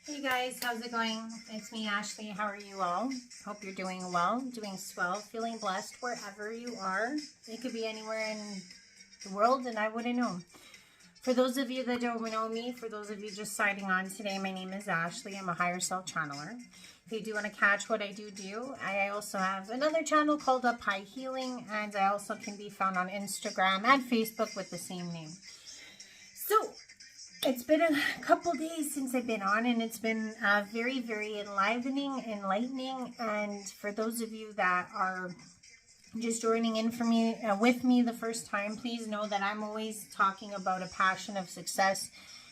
Hey guys, how's it going? It's me, Ashley. How are you all? Hope you're doing well, doing swell, feeling blessed wherever you are. It could be anywhere in the world and I wouldn't know. For those of you that don't know me, for those of you just signing on today, my name is Ashley. I'm a higher self channeler. If you do want to catch what I do, I also have another channel called Up High Healing, and I also can be found on Instagram and Facebook with the same name. So, it's been a couple days since I've been on, and it's been very, very enlightening, enlightening. And for those of you that are just joining in for me with me the first time, please know that I'm always talking about a passion of success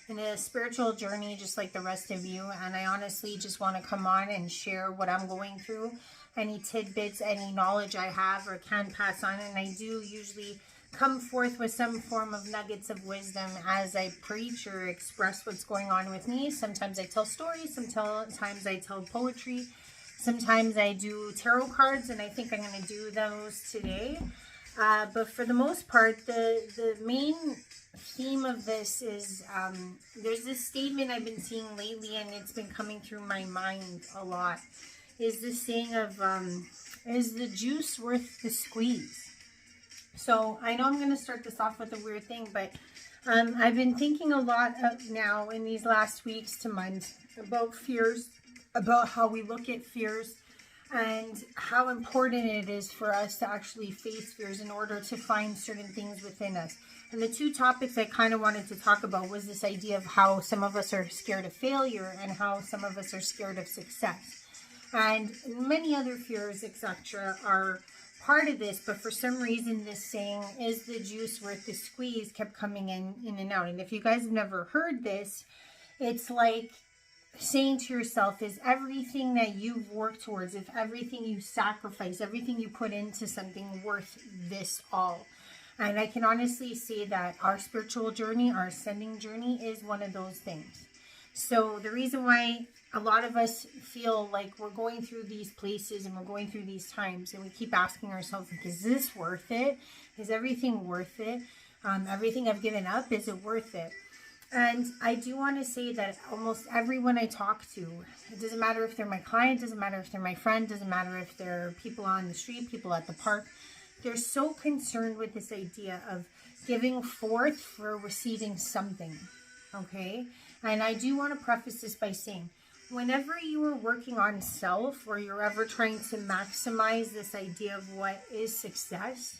in a spiritual journey, just like the rest of you. And I honestly just want to come on and share what I'm going through, any tidbits, any knowledge I have or can pass on. And I do usually come forth with some form of nuggets of wisdom as I preach or express what's going on with me. Sometimes I tell stories, sometimes I tell poetry, sometimes I do tarot cards, and I think I'm going to do those today. But for the most part, the main theme of this is there's this statement I've been seeing lately, and it's been coming through my mind a lot, is this saying of, is the juice worth the squeeze? So I know I'm going to start this off with a weird thing, but I've been thinking a lot now in these last weeks to months about fears, about how we look at fears, and how important it is for us to actually face fears in order to find certain things within us. And the two topics I kind of wanted to talk about was this idea of how some of us are scared of failure and how some of us are scared of success. And many other fears, etc., are part of this, but for some reason this saying, is the juice worth the squeeze, kept coming in and out. And if you guys have never heard this, it's like saying to yourself, is everything that you've worked towards, if everything you sacrifice, everything you put into something, worth this all? And I can honestly say that our spiritual journey, our ascending journey, is one of those things. So the reason why a lot of us feel like we're going through these places and we're going through these times, and we keep asking ourselves, like, is this worth it? Is everything worth it? Everything I've given up, is it worth it? And I do want to say that almost everyone I talk to, it doesn't matter if they're my client, doesn't matter if they're my friend, doesn't matter if they're people on the street, people at the park, they're so concerned with this idea of giving forth for receiving something, okay? And I do want to preface this by saying, whenever you are working on self, or you're ever trying to maximize this idea of what is success,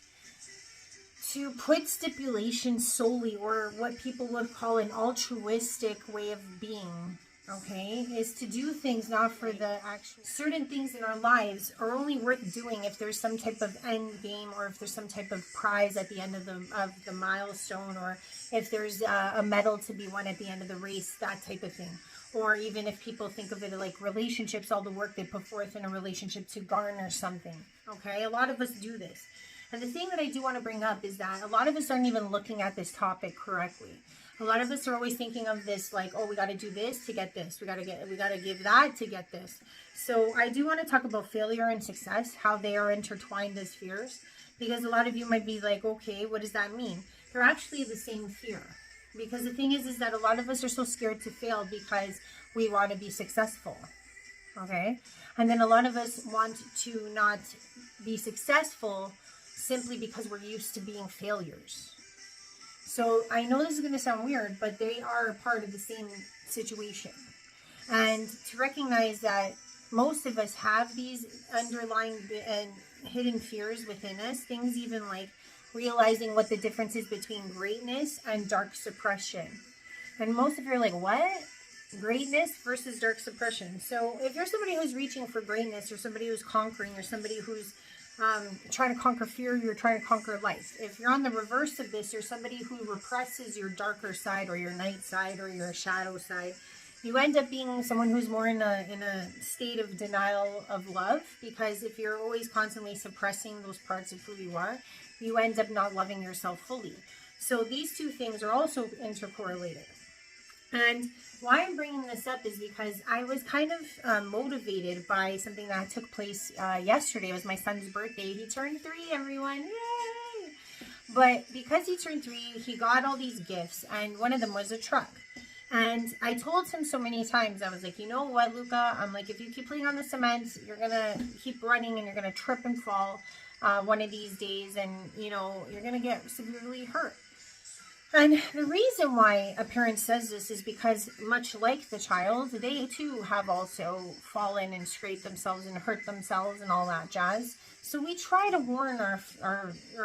to put stipulations solely, or what people would call an altruistic way of being, okay, is to do things not for the actual. Certain things in our lives are only worth doing if there's some type of end game, or if there's some type of prize at the end of the milestone, or if there's a medal to be won at the end of the race, that type of thing. Or even if people think of it like relationships, all the work they put forth in a relationship to garner something, okay? A lot of us do this. And the thing that I do want to bring up is that a lot of us aren't even looking at this topic correctly. A lot of us are always thinking of this like, oh, we got to do this to get this. We got to give that to get this. So I do want to talk about failure and success, how they are intertwined as fears, because a lot of you might be like, okay, what does that mean? They're actually the same fear. Because the thing is that a lot of us are so scared to fail because we want to be successful, okay? And then a lot of us want to not be successful simply because we're used to being failures. So I know this is going to sound weird, but they are part of the same situation. And to recognize that most of us have these underlying and hidden fears within us, things even like realizing what the difference is between greatness and dark suppression. And most of you are like, what? Greatness versus dark suppression. So if you're somebody who's reaching for greatness, or somebody who's conquering, or somebody who's trying to conquer fear, you're trying to conquer life. If you're on the reverse of this, you're somebody who represses your darker side, or your night side, or your shadow side. You end up being someone who's more in a state of denial of love, because if you're always constantly suppressing those parts of who you are, you end up not loving yourself fully. So these two things are also intercorrelated. And why I'm bringing this up is because I was kind of motivated by something that took place yesterday. It was my son's birthday. He turned 3, everyone. Yay! But because he turned 3, he got all these gifts, and one of them was a truck. And I told him so many times, I was like, you know what, Luca? I'm like, if you keep playing on the cement, you're going to keep running and you're going to trip and fall one of these days. And, you know, you're going to get severely hurt. And the reason why a parent says this is because, much like the child, they too have also fallen and scraped themselves and hurt themselves and all that jazz. So we try to warn our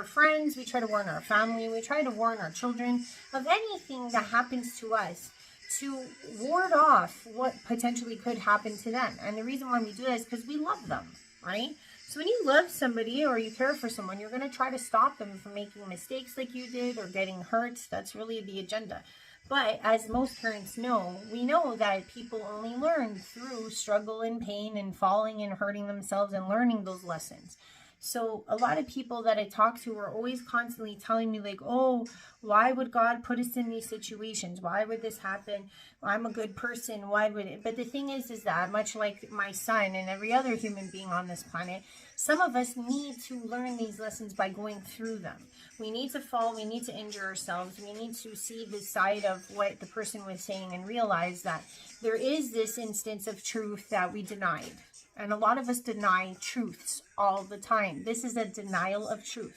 friends, we try to warn our family, we try to warn our children of anything that happens to us, to ward off what potentially could happen to them. And the reason why we do that is because we love them, right? So when you love somebody or you care for someone, you're going to try to stop them from making mistakes like you did or getting hurt. That's really the agenda. But as most parents know, we know that people only learn through struggle and pain and falling and hurting themselves and learning those lessons. So a lot of people that I talk to are always constantly telling me like, oh, why would God put us in these situations? Why would this happen? I'm a good person. Why would it? But the thing is that much like my son and every other human being on this planet, some of us need to learn these lessons by going through them. We need to fall. We need to injure ourselves. We need to see the side of what the person was saying and realize that there is this instance of truth that we denied. And a lot of us deny truths all the time. This is a denial of truth.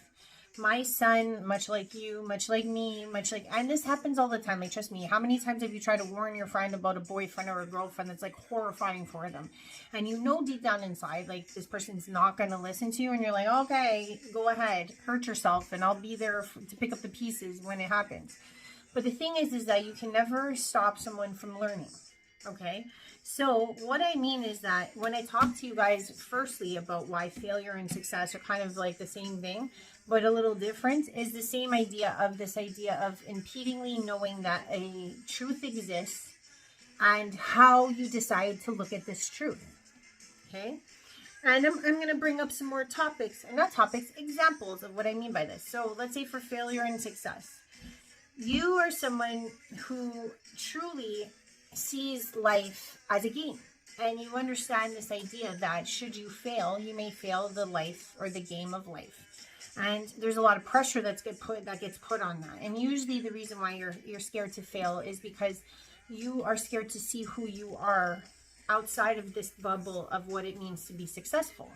My son, much like you, much like me, and this happens all the time. Like, trust me, how many times have you tried to warn your friend about a boyfriend or a girlfriend that's like horrifying for them? And you know deep down inside, like, this person's not going to listen to you. And you're like, okay, go ahead, hurt yourself, and I'll be there to pick up the pieces when it happens. But the thing is that you can never stop someone from learning. Okay, so what I mean is that when I talk to you guys firstly about why failure and success are kind of like the same thing, but a little different, is the same idea of this idea of impedingly knowing that a truth exists and how you decide to look at this truth. Okay, and I'm going to bring up some more examples of what I mean by this. So let's say for failure and success, you are someone who truly sees life as a game, and you understand this idea that should you fail, you may fail the life or the game of life. And there's a lot of pressure that gets put on that. And usually the reason why you're scared to fail is because you are scared to see who you are outside of this bubble of what it means to be successful.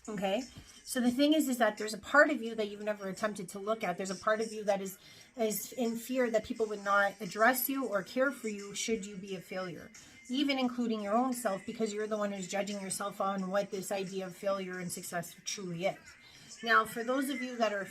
Okay, so the thing is that there's a part of you that you've never attempted to look at. There's a part of you that is in fear that people would not address you or care for you should you be a failure, even including your own self, because you're the one who's judging yourself on what this idea of failure and success truly is. Now, for those of you that are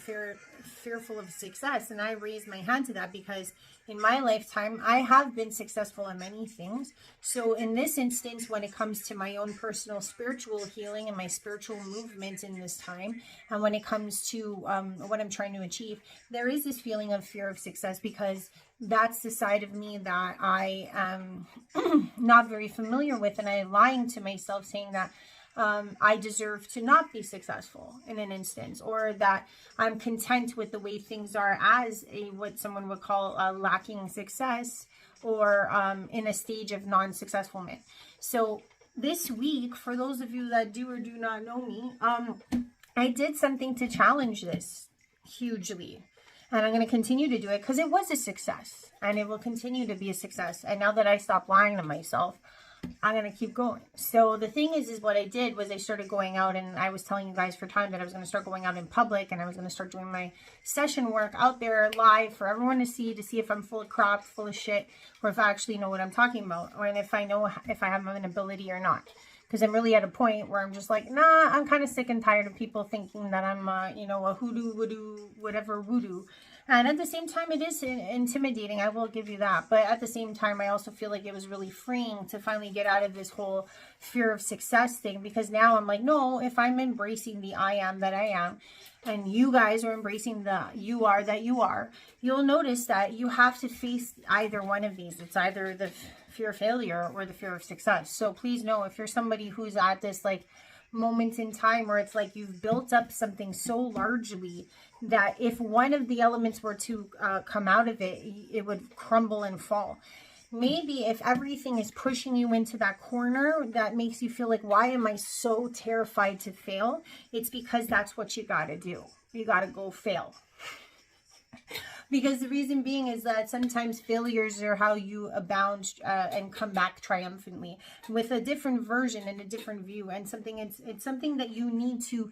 fearful of success, and I raise my hand to that because in my lifetime, I have been successful in many things. So in this instance, when it comes to my own personal spiritual healing and my spiritual movement in this time, and when it comes to what I'm trying to achieve, there is this feeling of fear of success because that's the side of me that I am not very familiar with, and I'm lying to myself saying that I deserve to not be successful in an instance, or that I'm content with the way things are as what someone would call lacking success, or in a stage of non-successfulness. So this week, for those of you that do or do not know me, I did something to challenge this hugely. And I'm going to continue to do it because it was a success and it will continue to be a success. And now that I stopped lying to myself, I'm going to keep going. So the thing is what I did was I started going out, and I was telling you guys for time that I was going to start going out in public, and I was going to start doing my session work out there live for everyone to see if I'm full of crap, full of shit, or if I actually know what I'm talking about, or if I know if I have an ability or not. Because I'm really at a point where I'm just like, nah, I'm kind of sick and tired of people thinking that I'm, a hoodoo, voodoo, whatever voodoo. And at the same time, it is intimidating. I will give you that. But at the same time, I also feel like it was really freeing to finally get out of this whole fear of success thing. Because now I'm like, no, if I'm embracing the I am that I am, and you guys are embracing the you are that you are, you'll notice that you have to face either one of these. It's either the fear of failure or the fear of success. So please know, if you're somebody who's at this like moment in time where it's like you've built up something so largely that if one of the elements were to come out of it, it would crumble and fall. Maybe if everything is pushing you into that corner that makes you feel like, why am I so terrified to fail? It's because that's what you got to do. You got to go fail. Because the reason being is that sometimes failures are how you abound and come back triumphantly with a different version and a different view, and something it's something that you need to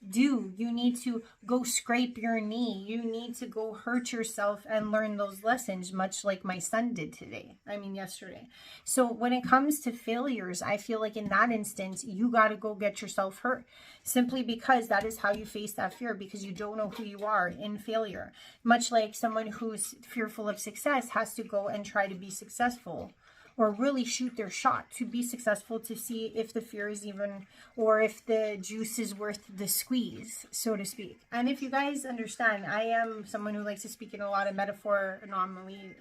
do. You need to go scrape your knee. You need to go hurt yourself and learn those lessons, much like my son did today. I mean, yesterday. So when it comes to failures, I feel like in that instance, you got to go get yourself hurt, simply because that is how you face that fear, because you don't know who you are in failure. Much like someone who's fearful of success has to go and try to be successful, or really shoot their shot to be successful, to see if the fear is even, or if the juice is worth the squeeze, so to speak. And if you guys understand, I am someone who likes to speak in a lot of metaphor, anomaly,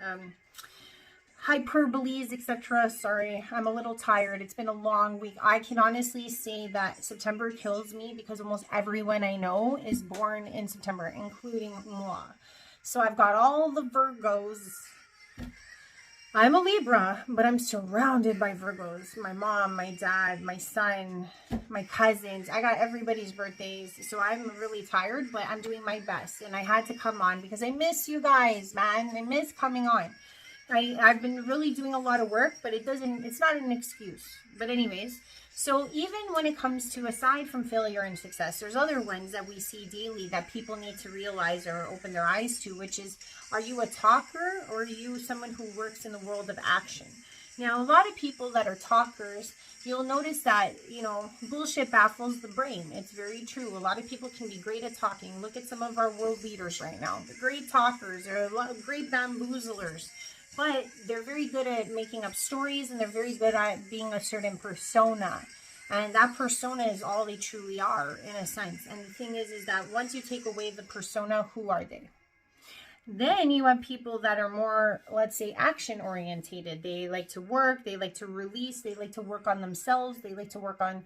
hyperboles, etc. Sorry, I'm a little tired. It's been a long week. I can honestly say that September kills me, because almost everyone I know is born in September, including moi. So I've got all the Virgos. I'm a Libra, but I'm surrounded by Virgos. My mom, my dad, my son, my cousins. I got everybody's birthdays. So I'm really tired, but I'm doing my best. And I had to come on because I miss you guys, man. I miss coming on. I've been really doing a lot of work, but it's not an excuse. But anyways, so even when it comes to, aside from failure and success, there's other ones that we see daily that people need to realize or open their eyes to, which is, are you a talker, or are you someone who works in the world of action? Now, a lot of people that are talkers, you'll notice that, bullshit baffles the brain. It's very true. A lot of people can be great at talking. Look at some of our world leaders right now. They're great talkers. They're a lot of great bamboozlers. But they're very good at making up stories, and they're very good at being a certain persona. And that persona is all they truly are, in a sense. And the thing is that once you take away the persona, who are they? Then you have people that are more, let's say, action orientated. They like to work, they like to release, they like to work on themselves, they like to work on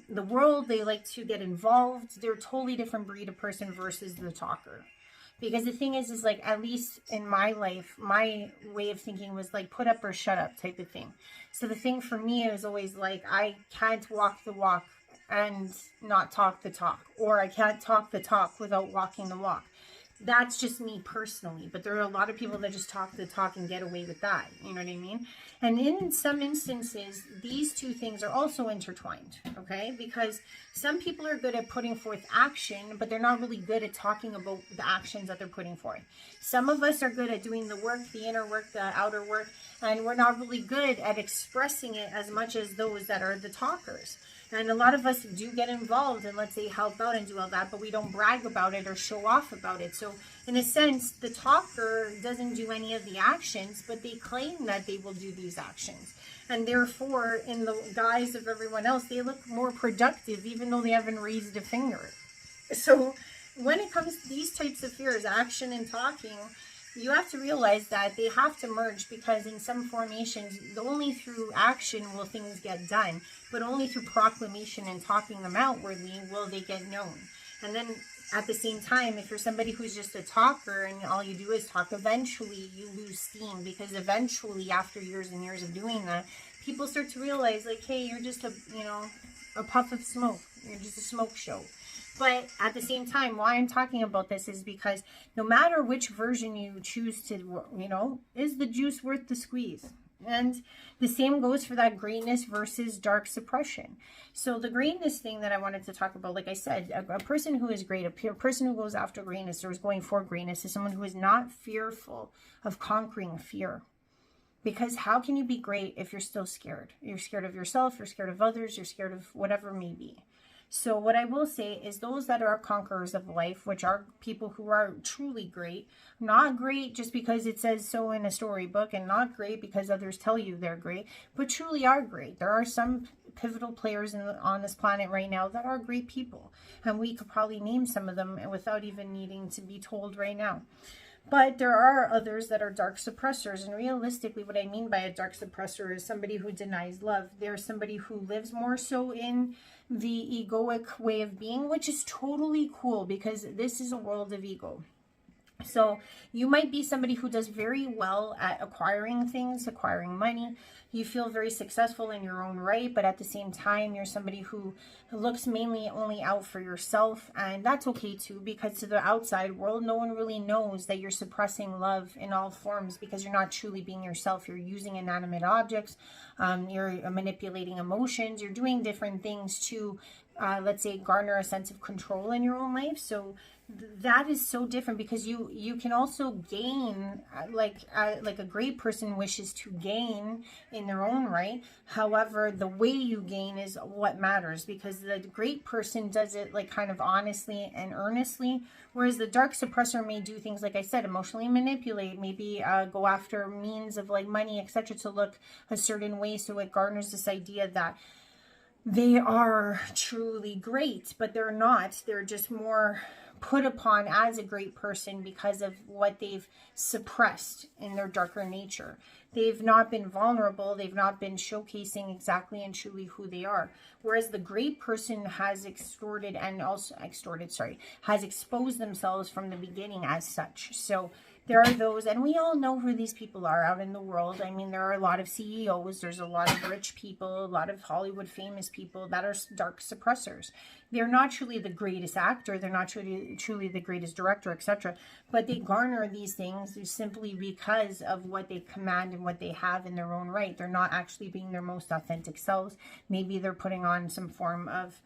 the world, they like to get involved. They're a totally different breed of person versus the talker. Because the thing is like, at least in my life, my way of thinking was like, put up or shut up type of thing. So the thing for me is always like, I can't walk the walk and not talk the talk, or I can't talk the talk without walking the walk. That's just me personally, but there are a lot of people that just talk the talk and get away with that. You know what I mean? And in some instances, these two things are also intertwined, okay? Because some people are good at putting forth action, but they're not really good at talking about the actions that they're putting forth. Some of us are good at doing the work, the inner work, the outer work, and we're not really good at expressing it as much as those that are the talkers. And a lot of us do get involved and, let's say, help out and do all that, but we don't brag about it or show off about it. So in a sense, the talker doesn't do any of the actions, but they claim that they will do these actions. And therefore, in the guise of everyone else, they look more productive, even though they haven't raised a finger. So when it comes to these types of fears, action and talking, you have to realize that they have to merge, because in some formations, only through action will things get done, but only through proclamation and talking them outwardly will they get known. And then at the same time, if you're somebody who's just a talker and all you do is talk, eventually you lose steam, because eventually, after years and years of doing that, people start to realize, like, hey, you're just a puff of smoke. You're just a smoke show. But at the same time, why I'm talking about this is because no matter which version you choose to, is the juice worth the squeeze? And the same goes for that greatness versus dark suppression. So the greatness thing that I wanted to talk about, like I said, a person who is great, a person who goes after greatness or is going for greatness, is someone who is not fearful of conquering fear. Because how can you be great if you're still scared? You're scared of yourself, you're scared of others, you're scared of whatever it may be. So what I will say is those that are conquerors of life, which are people who are truly great, not great just because it says so in a storybook, and not great because others tell you they're great, but truly are great. There are some pivotal players on this planet right now that are great people, and we could probably name some of them without even needing to be told right now. But there are others that are dark suppressors. And realistically, what I mean by a dark suppressor is somebody who denies love. They're somebody who lives more so in the egoic way of being, which is totally cool, because this is a world of ego. So you might be somebody who does very well at acquiring things, acquiring money. You feel very successful in your own right, but at the same time, you're somebody who looks mainly only out for yourself. And that's okay too, because to the outside world, no one really knows that you're suppressing love in all forms, because you're not truly being yourself. You're using inanimate objects, you're manipulating emotions, you're doing different things to, let's say, garner a sense of control in your own life. So that is so different, because you can also gain, like a great person wishes to gain in their own right. However, the way you gain is what matters, because the great person does it like kind of honestly and earnestly, whereas the dark suppressor may do things, like I said, emotionally manipulate, maybe go after means of like money, etc., to look a certain way, so it garners this idea that they are truly great, but they're not. They're just more put upon as a great person because of what they've suppressed in their darker nature. They've not been vulnerable. They've not been showcasing exactly and truly who they are. Whereas the great person has has exposed themselves from the beginning as such. So there are those, and we all know who these people are out in the world. I mean, there are a lot of CEOs, there's a lot of rich people, a lot of Hollywood famous people that are dark suppressors. They're not truly the greatest actor, they're not truly the greatest director, etc. But they garner these things simply because of what they command and what they have in their own right. They're not actually being their most authentic selves. Maybe they're putting on some form of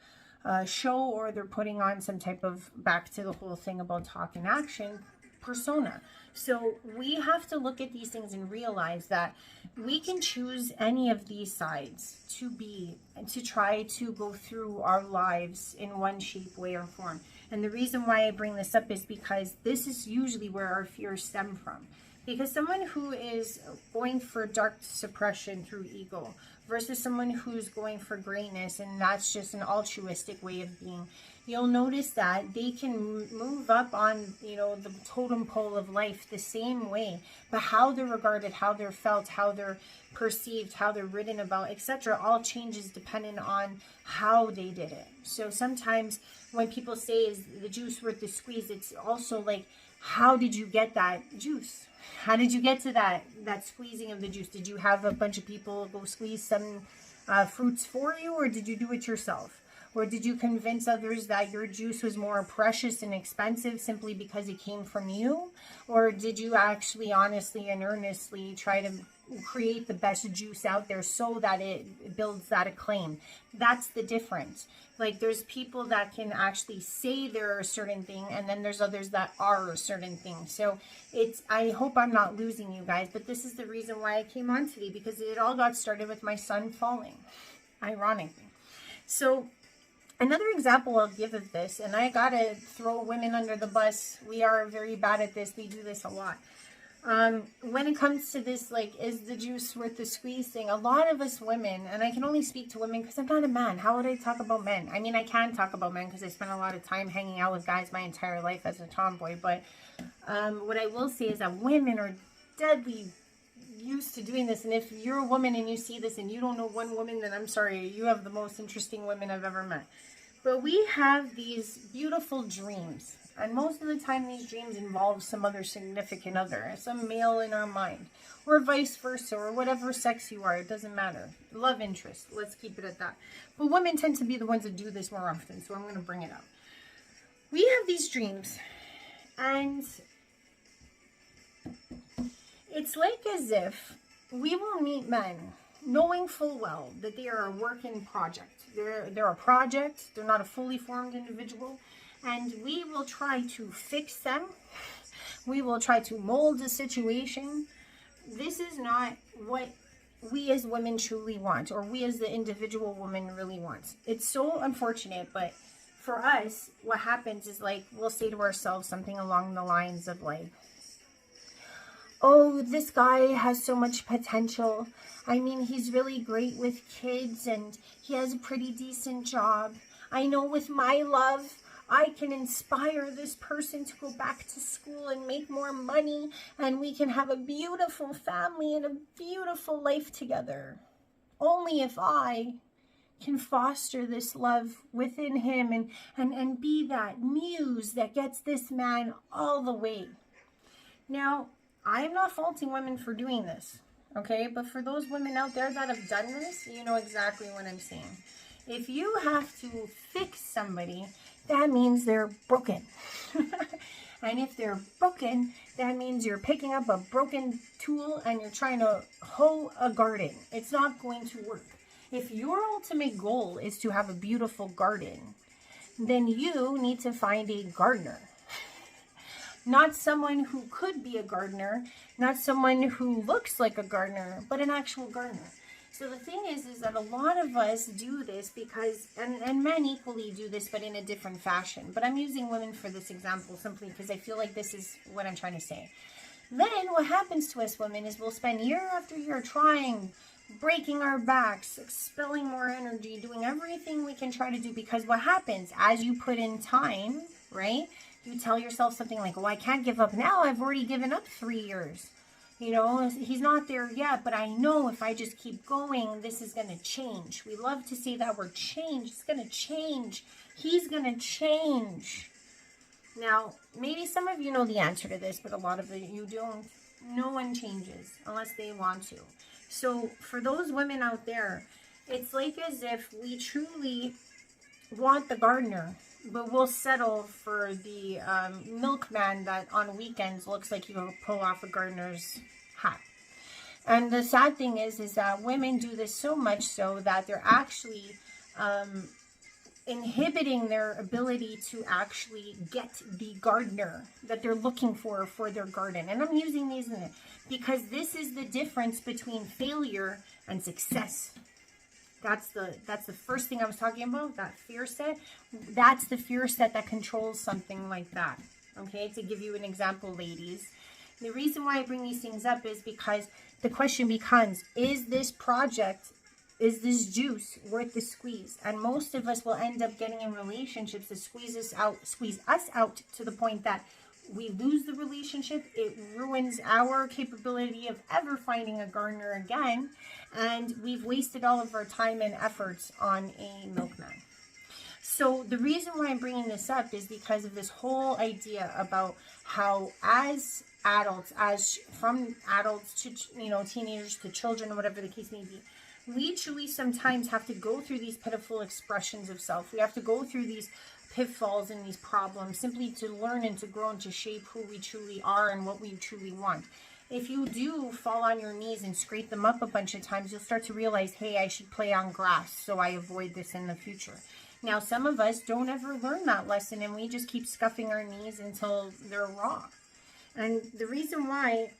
show, or they're putting on some type of, back to the whole thing about talk and action, persona. So we have to look at these things and realize that we can choose any of these sides to be, and to try to go through our lives in one shape, way, or form. And the reason why I bring this up is because this is usually where our fears stem from. Because someone who is going for dark suppression through ego versus someone who's going for greatness, and that's just an altruistic way of being, you'll notice that they can move up on, the totem pole of life the same way, but how they're regarded, how they're felt, how they're perceived, how they're written about, etc., all changes depending on how they did it. So sometimes when people say, is the juice worth the squeeze, it's also like, how did you get that juice? How did you get to that squeezing of the juice? Did you have a bunch of people go squeeze some fruits for you, or did you do it yourself? Or did you convince others that your juice was more precious and expensive simply because it came from you? Or did you actually honestly and earnestly try to create the best juice out there so that it builds that acclaim? That's the difference. Like, there's people that can actually say they're a certain thing, and then there's others that are a certain thing. So I hope I'm not losing you guys, but this is the reason why I came on today, because it all got started with my son falling, ironically. So another example I'll give of this, and I gotta throw women under the bus. We are very bad at this. We do this a lot. When it comes to this, like, is the juice worth the squeeze thing, a lot of us women, and I can only speak to women because I'm not a man. How would I talk about men? I mean, I can talk about men because I spent a lot of time hanging out with guys my entire life as a tomboy. But what I will say is that women are deadly used to doing this. And if you're a woman and you see this and you don't know one woman, then I'm sorry, you have the most interesting women I've ever met. But we have these beautiful dreams. And most of the time, these dreams involve some other significant other, some male in our mind, or vice versa, or whatever sex you are. It doesn't matter. Love interest. Let's keep it at that. But women tend to be the ones that do this more often, so I'm going to bring it up. We have these dreams, and it's like as if we will meet men knowing full well that they are a work in project. They're a project. They're not a fully formed individual. And we will try to fix them. We will try to mold the situation. This is not what we as women truly want, or we as the individual woman really wants. It's so unfortunate, but for us, what happens is, like, we'll say to ourselves something along the lines of, like, oh, this guy has so much potential. I mean, he's really great with kids, and he has a pretty decent job. I know with my love, I can inspire this person to go back to school and make more money, and we can have a beautiful family and a beautiful life together. Only if I can foster this love within him and be that muse that gets this man all the way. Now, I am not faulting women for doing this, okay? But for those women out there that have done this, you know exactly what I'm saying. If you have to fix somebody, that means they're broken. And if they're broken, that means you're picking up a broken tool and you're trying to hoe a garden. It's not going to work. If your ultimate goal is to have a beautiful garden, then you need to find a gardener. Not someone who could be a gardener, not someone who looks like a gardener, but an actual gardener. So the thing is that a lot of us do this because, and men equally do this, but in a different fashion. But I'm using women for this example simply because I feel like this is what I'm trying to say. Then what happens to us women is we'll spend year after year trying, breaking our backs, expelling more energy, doing everything we can try to do, because what happens as you put in time, right? You tell yourself something like, well, I can't give up now. I've already given up 3 years. You know, he's not there yet, but I know if I just keep going, this is going to change. We love to say that word change. It's going to change. He's going to change. Now, maybe some of you know the answer to this, but a lot of you don't. No one changes unless they want to. So for those women out there, it's like as if we truly want the gardener, but we'll settle for the milkman that on weekends looks like he'll pull off a gardener's hat. And the sad thing is that women do this so much so that they're actually inhibiting their ability to actually get the gardener that they're looking for their garden. And I'm using these because this is the difference between failure and success. That's the first thing I was talking about, that fear set. That's the fear set that controls something like that. Okay, to give you an example, ladies. The reason why I bring these things up is because the question becomes, is this project, is this juice worth the squeeze? And most of us will end up getting in relationships that squeeze us out to the point that we lose the relationship. It ruins our capability of ever finding a gardener again. And we've wasted all of our time and efforts on a milkman. So the reason why I'm bringing this up is because of this whole idea about how as adults, from adults to, you know, teenagers to children, whatever the case may be, we truly sometimes have to go through these pitiful expressions of self. We have to go through these pitfalls and these problems simply to learn and to grow and to shape who we truly are and what we truly want. If you do fall on your knees and scrape them up a bunch of times, you'll start to realize, hey, I should play on grass so I avoid this in the future. Now, some of us don't ever learn that lesson and we just keep scuffing our knees until they're raw. And the reason why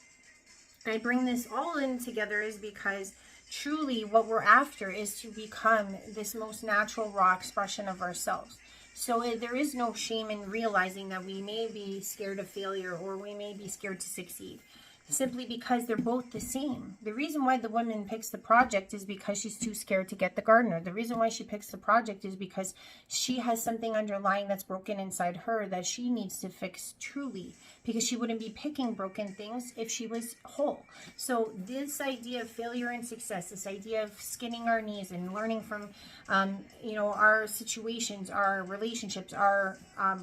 I bring this all in together is because truly what we're after is to become this most natural, raw expression of ourselves. So there is no shame in realizing that we may be scared of failure or we may be scared to succeed, simply because they're both the same. The reason why the woman picks the project is because she's too scared to get the gardener. The reason why she picks the project is because she has something underlying that's broken inside her that she needs to fix truly, because she wouldn't be picking broken things if she was whole. So this idea of failure and success, this idea of skinning our knees and learning from our situations, our relationships, our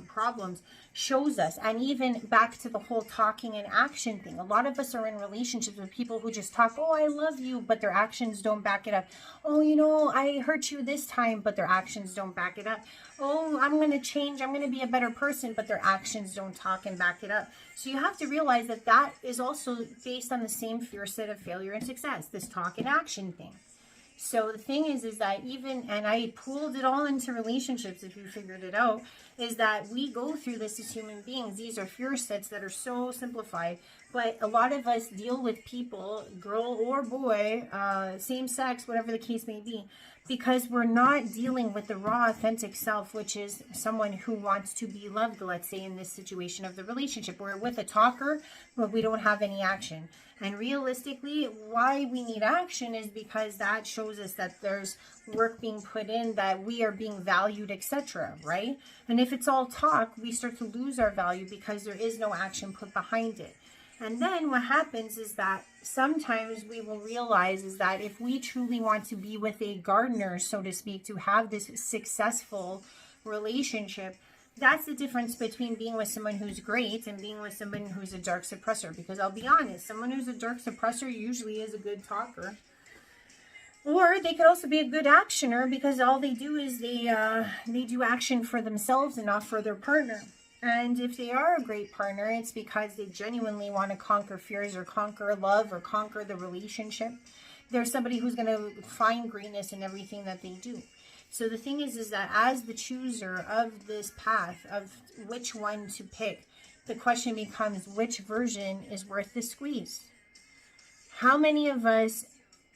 problems, shows us. And even back to the whole talking and action thing, a lot of us are in relationships with people who just talk, oh, I love you, but their actions don't back it up. Oh, you know, I hurt you this time, but their actions don't back it up. Oh, I'm going to change, I'm going to be a better person, but their actions don't talk and back it up. So you have to realize that that is also based on the same fear set of failure and success, this talk and action thing. So the thing is that even, and I pulled it all into relationships, if you figured it out, is that we go through this as human beings. These are fear sets that are so simplified, but a lot of us deal with people, girl or boy, same sex, whatever the case may be, because we're not dealing with the raw, authentic self, which is someone who wants to be loved, let's say in this situation of the relationship. We're with a talker, but we don't have any action. And realistically, why we need action is because that shows us that there's work being put in, that we are being valued, etc., right? And if it's all talk, we start to lose our value because there is no action put behind it. And then what happens is that sometimes we will realize is that if we truly want to be with a gardener, so to speak, to have this successful relationship, That's the difference between being with someone who's great and being with someone who's a dark suppressor. Because I'll be honest, someone who's a dark suppressor usually is a good talker. Or they could also be a good actioner, because all they do is they do action for themselves and not for their partner. And if they are a great partner, it's because they genuinely want to conquer fears or conquer love or conquer the relationship. They're somebody who's going to find greatness in everything that they do. So the thing is that as the chooser of this path, of which one to pick, the question becomes, which version is worth the squeeze? How many of us,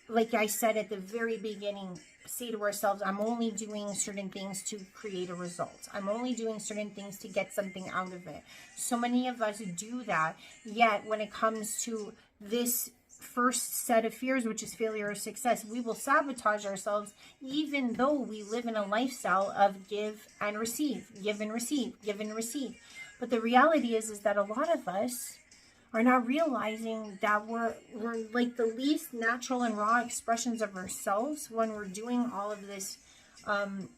like I said at the very beginning, say to ourselves, I'm only doing certain things to create a result. I'm only doing certain things to get something out of it. So many of us do that, yet when it comes to this first set of fears, which is failure or success, we will sabotage ourselves, even though we live in a lifestyle of give and receive, give and receive, give and receive. But the reality is that a lot of us are not realizing that we're like the least natural and raw expressions of ourselves when we're doing all of this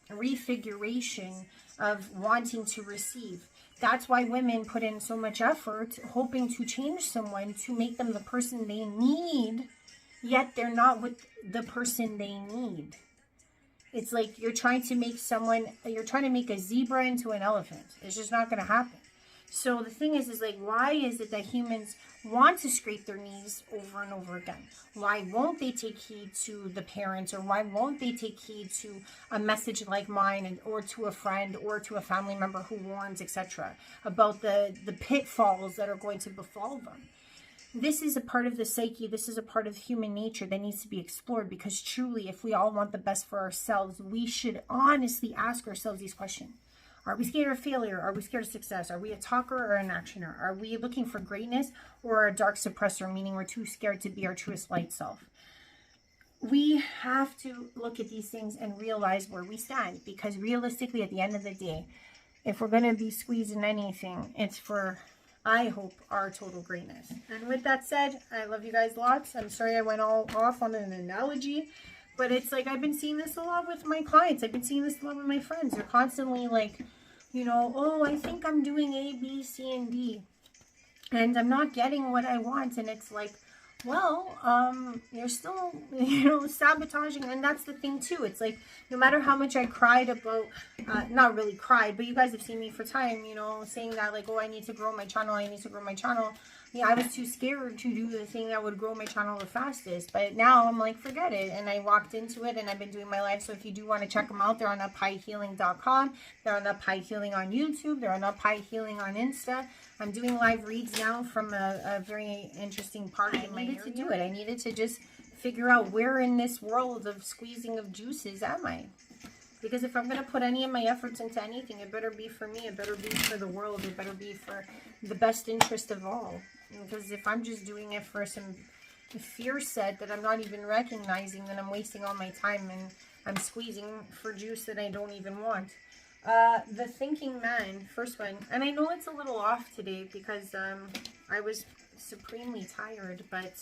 refiguration of wanting to receive. That's why women put in so much effort hoping to change someone to make them the person they need, yet they're not with the person they need. It's like you're trying to make a zebra into an elephant. It's just not going to happen. So the thing is like, why is it that humans want to scrape their knees over and over again? Why won't they take heed to the parents, or why won't they take heed to a message like mine, or to a friend or to a family member who warns, etc., about the pitfalls that are going to befall them? This is a part of the psyche. This is a part of human nature that needs to be explored, because truly, if we all want the best for ourselves, we should honestly ask ourselves these questions. Are we scared of failure? Are we scared of success? Are we a talker or an actioner? Are we looking for greatness or a dark suppressor, meaning we're too scared to be our truest light self? We have to look at these things and realize where we stand, because realistically, at the end of the day, if we're going to be squeezing anything, it's for, I hope, our total greatness. And with that said, I love you guys lots. I'm sorry I went all off on an analogy, but it's like I've been seeing this a lot with my clients. I've been seeing this a lot with my friends. They're constantly like, you know, oh, I think I'm doing A, B, C, and D, and I'm not getting what I want. And it's like, well, you're still, sabotaging. And that's the thing too. It's like, no matter how much I cried about, not really cried, but you guys have seen me for time, saying that like, oh, I need to grow my channel. I need to grow my channel. Yeah, I was too scared to do the thing that would grow my channel the fastest. But now I'm like, forget it. And I walked into it, and I've been doing my live. So if you do want to check them out, they're on uphighhealing.com. They're on Up High Healing on YouTube. They're on Up High Healing on Insta. I'm doing live reads now from a very interesting part of my area. I needed to do it. I needed to just figure out where in this world of squeezing of juices am I. Because if I'm going to put any of my efforts into anything, it better be for me. It better be for the world. It better be for the best interest of all. Because if I'm just doing it for some fear set that I'm not even recognizing, then I'm wasting all my time, and I'm squeezing for juice that I don't even want. The Thinking Man, first one. And I know it's a little off today because I was supremely tired, but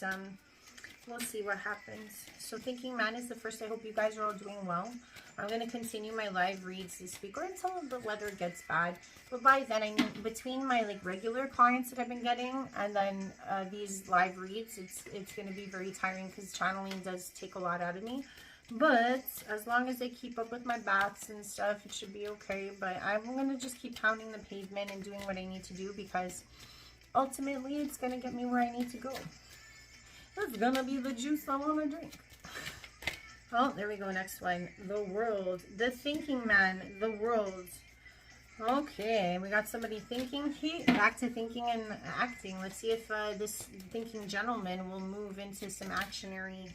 we'll see what happens. So Thinking Man is the first. I hope you guys are all doing well. I'm going to continue my live reads this week, or until the weather gets bad. But by then, I mean, between my like regular clients that I've been getting and then these live reads, it's going to be very tiring, because channeling does take a lot out of me. But as long as I keep up with my baths and stuff, it should be okay. But I'm going to just keep pounding the pavement and doing what I need to do, because ultimately it's going to get me where I need to go. It's going to be the juice I want to drink. Oh, there we go. Next one. The World. The Thinking Man. The World. Okay, we got somebody thinking. Back to thinking and acting. Let's see if this thinking gentleman will move into some actionary.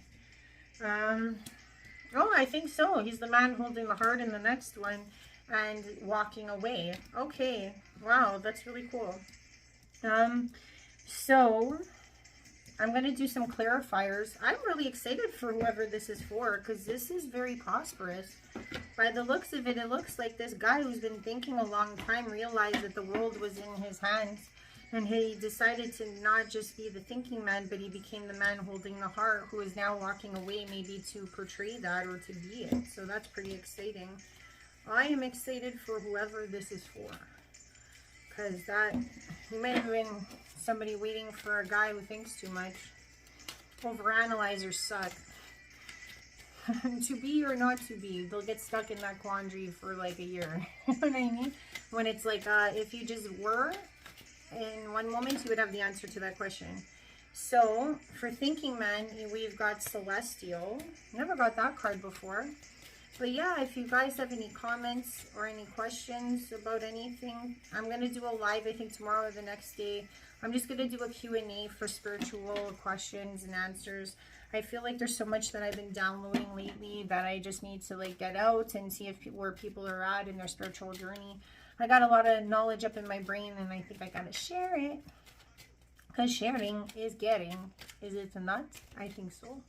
Oh, I think so. He's the man holding the heart in the next one and walking away. Okay. Wow, that's really cool. So I'm going to do some clarifiers. I'm really excited for whoever this is for, because this is very prosperous. By the looks of it, it looks like this guy who's been thinking a long time realized that the world was in his hands. And he decided to not just be the thinking man, but he became the man holding the heart, who is now walking away, maybe to portray that or to be it. So that's pretty exciting. I am excited for whoever this is for. Because that, you might have been somebody waiting for a guy who thinks too much. Overanalyzers suck. To be or not to be, they'll get stuck in that quandary for like a year. You know what I mean? When it's like, if you just were in one moment, you would have the answer to that question. So for thinking man, we've got Celestial. Never got that card before. But yeah, if you guys have any comments or any questions about anything, I'm going to do a live, I think tomorrow or the next day. I'm just going to do a Q&A for spiritual questions and answers. I feel like there's so much that I've been downloading lately that I just need to like get out and see if where people are at in their spiritual journey. I got a lot of knowledge up in my brain and I think I got to share it. Because sharing is getting. Is it not? I think so.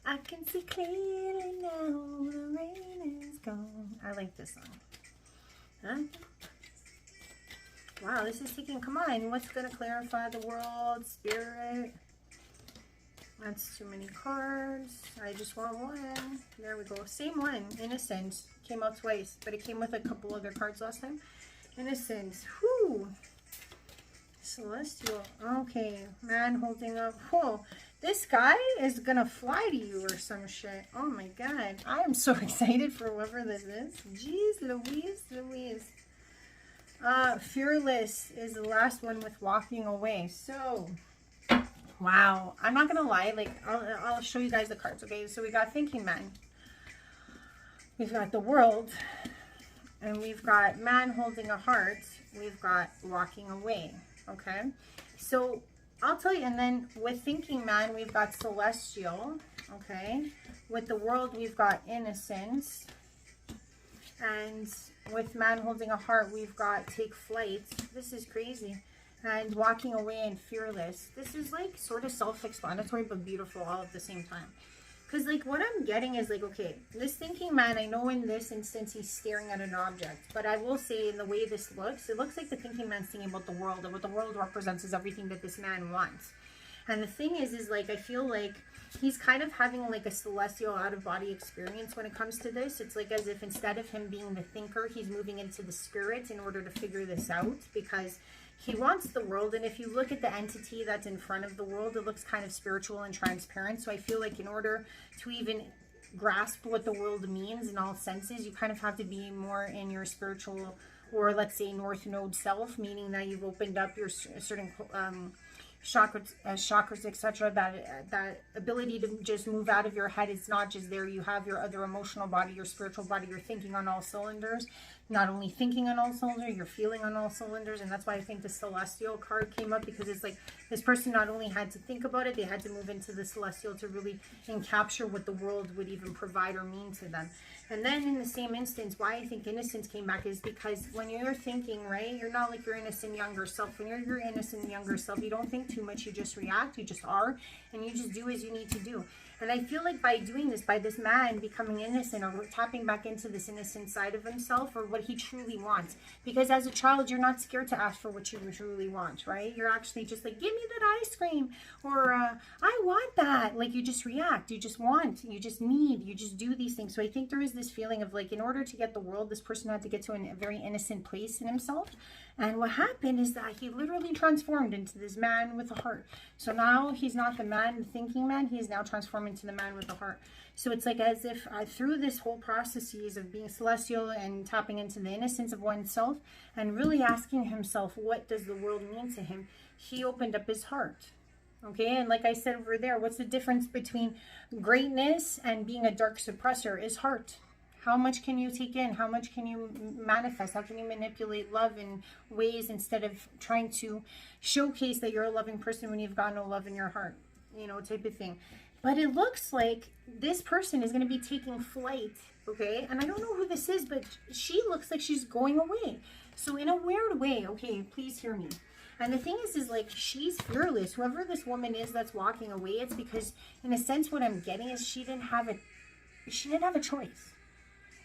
I can see clearly now the rain is gone. I like this song. Huh? Wow, this is taking, come on, what's going to clarify the world? Spirit. That's too many cards. I just want one. There we go. Same one. Innocence. Came out twice, but it came with a couple other cards last time. Innocence. Whew. Celestial. Okay. Man holding up. Whoa. This guy is going to fly to you or some shit. Oh my god. I am so excited for whoever this is. Jeez Louise. Fearless is the last one with walking away. So, wow. I'm not going to lie. Like, I'll show you guys the cards, okay? So we got Thinking Man. We've got the World. And we've got Man holding a heart. We've got walking away, okay? So, I'll tell you, and then with Thinking Man, we've got Celestial, okay? With the World, we've got Innocence. And with Man holding a heart, we've got Take Flight. This is crazy. And Walking Away and Fearless. This is like sort of self-explanatory, but beautiful all at the same time. Because like what I'm getting is like, okay, this Thinking Man, I know in this instance he's staring at an object. But I will say in the way this looks, it looks like the Thinking Man's thinking about the world. And what the world represents is everything that this man wants. And the thing is like, I feel like he's kind of having like a celestial out-of-body experience when it comes to this. It's like as if instead of him being the thinker, he's moving into the spirit in order to figure this out. Because he wants the world, and if you look at the entity that's in front of the world, it looks kind of spiritual and transparent. So I feel like in order to even grasp what the world means in all senses, you kind of have to be more in your spiritual, or let's say North Node self, meaning that you've opened up your certain chakras, etc. That ability to just move out of your head is not just there. You have your other emotional body, your spiritual body, you're thinking on all cylinders. Not only thinking on all cylinders, you're feeling on all cylinders. And that's why I think the Celestial card came up, because it's like this person not only had to think about it, they had to move into the Celestial to really capture what the world would even provide or mean to them. And then in the same instance, why I think Innocence came back is because when you're thinking, right, you're not like your innocent younger self. When you're your innocent younger self, you don't think too much, you just react, you just are, and you just do as you need to do. And I feel like by doing this, by this man becoming innocent or tapping back into this innocent side of himself or what he truly wants. Because as a child, you're not scared to ask for what you truly want, right? You're actually just like, give me that ice cream, or I want that. Like you just react, you just want, you just need, you just do these things. So I think there is this feeling of like, in order to get the world, this person had to get to a very innocent place in himself. And what happened is that he literally transformed into this man with a heart. So now he's not the man, the thinking man. He is now transformed into the man with a heart. So it's like as if through this whole processes of being celestial and tapping into the innocence of oneself and really asking himself, what does the world mean to him? He opened up his heart. Okay, and like I said over there, what's the difference between greatness and being a dark suppressor is heart. How much can you take in? How much can you manifest? How can you manipulate love in ways instead of trying to showcase that you're a loving person when you've got no love in your heart, you know, type of thing. But it looks like this person is going to be taking flight, okay? And I don't know who this is, but she looks like she's going away. So in a weird way, okay, please hear me. And the thing is like, she's fearless. Whoever this woman is that's walking away, it's because in a sense what I'm getting is she didn't have a choice.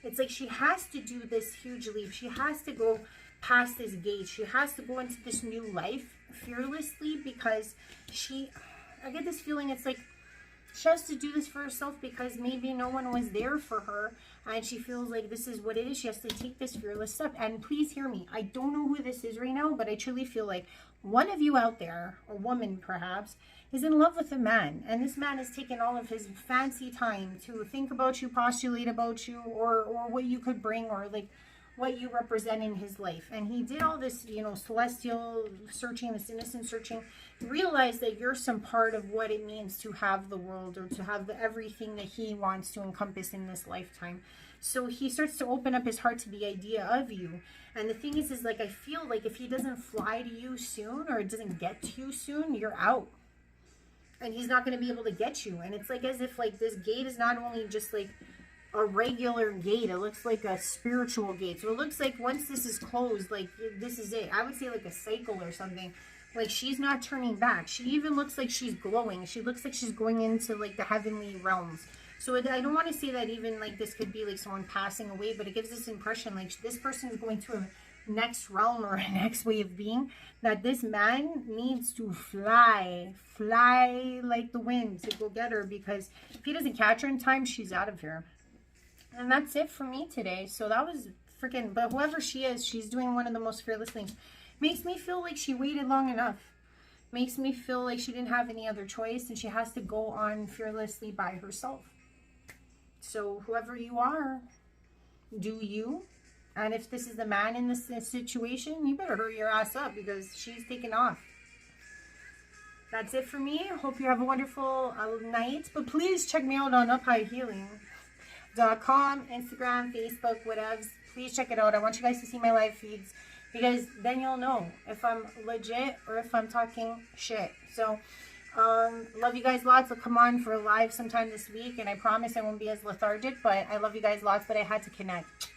It's like she has to do this huge leap. She has to go past this gate. She has to go into this new life fearlessly because I get this feeling it's like She has to do this for herself because maybe no one was there for her and she feels like this is what it is. She has to take this fearless step. And please hear me. I don't know who this is right now, but I truly feel like one of you out there, a woman perhaps, is in love with a man. And this man has taken all of his fancy time to think about you, postulate about you, or what you could bring, or like what you represent in his life. And he did all this, you know, celestial searching, this innocent searching, realize that you're some part of what it means to have the world, or to have everything that he wants to encompass in this lifetime. So he starts to open up his heart to the idea of you. And the thing is like, I feel like if he doesn't fly to you soon, or it doesn't get to you soon, you're out. And he's not going to be able to get you. And it's like as if like this gate is not only just like a regular gate, it looks like a spiritual gate. So it looks like once this is closed, like this is it. I would say like a cycle or something. Like she's not turning back. She even looks like she's glowing. She looks like she's going into like the heavenly realms. So I don't want to say that even like this could be like someone passing away, but it gives this impression like this person is going to a next realm or a next way of being, that this man needs to fly like the wind to go get her, because if he doesn't catch her in time, she's out of here. And that's it for me today. So that was freaking, but whoever she is, she's doing one of the most fearless things. Makes me feel like she waited long enough. Makes me feel like she didn't have any other choice and she has to go on fearlessly by herself. So whoever you are, do you. And if this is the man in this situation, you better hurry your ass up because she's taking off. That's it for me. Hope you have a wonderful night. But please check me out on uphighhealing.com, Instagram, Facebook, whatevs. Please check it out. I want you guys to see my live feeds, because then you'll know if I'm legit or if I'm talking shit. So, love you guys lots. I'll come on for a live sometime this week, and I promise I won't be as lethargic, but I love you guys lots, but I had to connect.